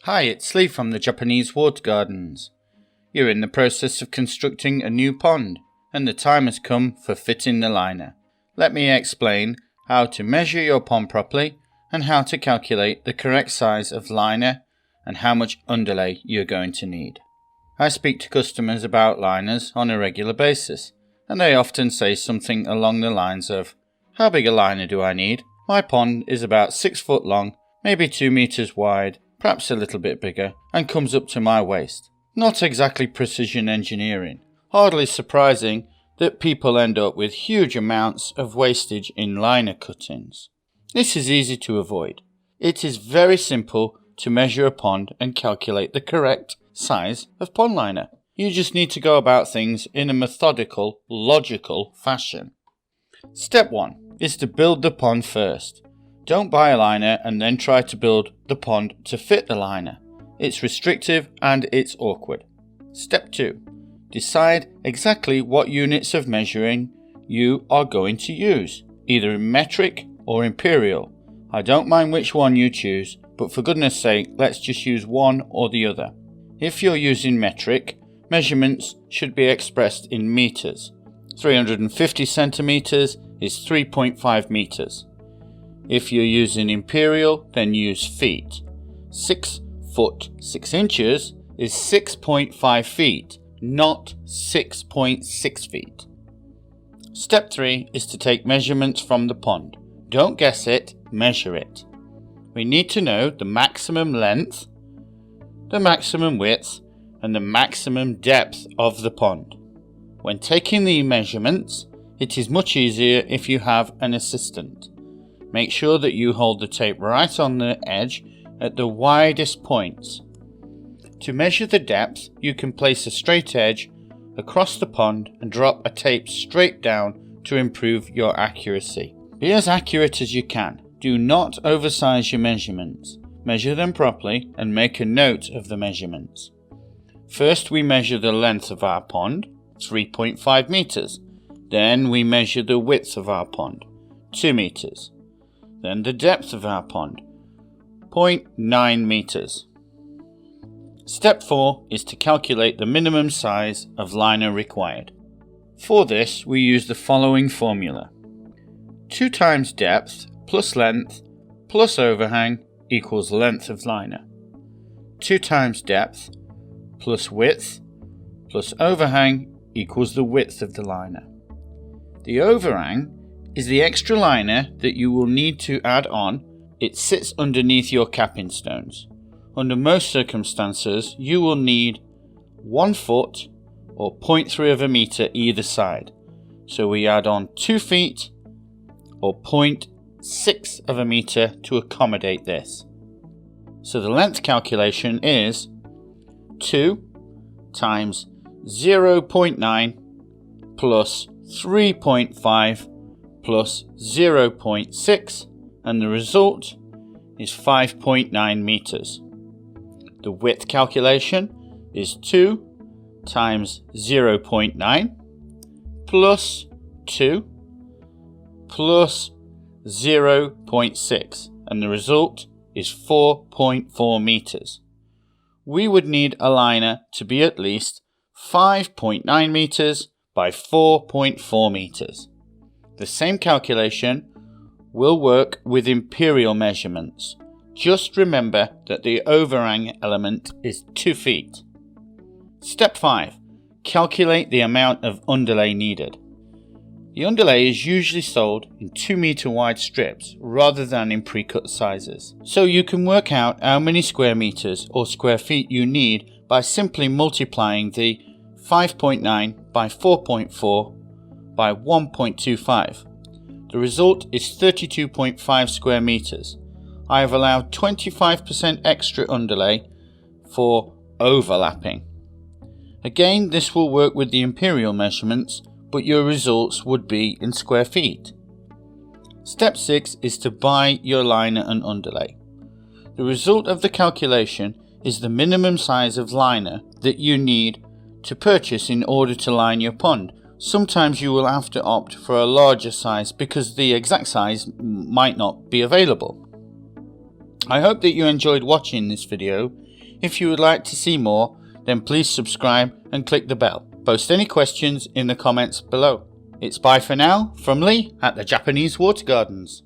Hi, it's Lee from the Japanese Water Gardens. You're in the process of constructing a new pond, and the time has come for fitting the liner. Let me explain how to measure your pond properly and how to calculate the correct size of liner and how much underlay you're going to need. I speak to customers about liners on a regular basis, and they often say something along the lines of, "How big a liner do I need? My pond is about 6 foot long, maybe 2 meters wide, perhaps a little bit bigger, and comes up to my waist." Not exactly precision engineering. Hardly surprising that people end up with huge amounts of wastage in liner cuttings. This is easy to avoid. It is very simple to measure a pond and calculate the correct size of pond liner. You just need to go about things in a methodical, logical fashion. Step 1 is to build the pond first. Don't buy a liner and then try to build the pond to fit the liner. It's restrictive and it's awkward. Step 2. Decide exactly what units of measuring you are going to use, either in metric or imperial. I don't mind which one you choose, but for goodness sake, let's just use one or the other. If you're using metric, measurements should be expressed in meters. 350 centimeters is 3.5 meters. If you're using imperial, then use feet. 6 foot 6 inches is 6.5 feet, not 6.6 feet. Step 3 is to take measurements from the pond. Don't guess it, measure it. We need to know the maximum length, the maximum width, and the maximum depth of the pond. When taking the measurements, it is much easier if you have an assistant. Make sure that you hold the tape right on the edge at the widest points. To measure the depth, you can place a straight edge across the pond and drop a tape straight down to improve your accuracy. Be as accurate as you can. Do not oversize your measurements. Measure them properly and make a note of the measurements. First, we measure the length of our pond, 3.5 meters. Then we measure the width of our pond, 2 meters. Then the depth of our pond, 0.9 meters. Step 4 is to calculate the minimum size of liner required. For this, we use the following formula. 2 times depth plus length plus overhang equals length of liner. 2 times depth plus width plus overhang equals the width of the liner. The overhang is the extra liner that you will need to add on. It sits underneath your capping stones. Under most circumstances, you will need 1 foot or 0.3 of a meter either side. So we add on 2 feet or 0.6 of a meter to accommodate this. So the length calculation is 2 times 0.9 plus 3.5 plus 0.6, and the result is 5.9 meters. The width calculation is 2 times 0.9 plus 2 plus 0.6, and the result is 4.4 meters. We would need a liner to be at least 5.9 meters by 4.4 meters. The same calculation will work with imperial measurements. Just remember that the overhang element is 2 feet. Step 5. Calculate the amount of underlay needed. The underlay is usually sold in 2 meter wide strips rather than in pre-cut sizes. So you can work out how many square meters or square feet you need by simply multiplying the 5.9 by 4.4 by 1.25. The result is 32.5 square meters. I have allowed 25% extra underlay for overlapping. Again, this will work with the imperial measurements, but your results would be in square feet. Step 6 is to buy your liner and underlay. The result of the calculation is the minimum size of liner that you need to purchase in order to line your pond. Sometimes you will have to opt for a larger size because the exact size might not be available. I hope that you enjoyed watching this video. If you would like to see more, then please subscribe and click the bell. Post any questions in the comments below. It's bye for now from Lee at the Japanese Water Gardens.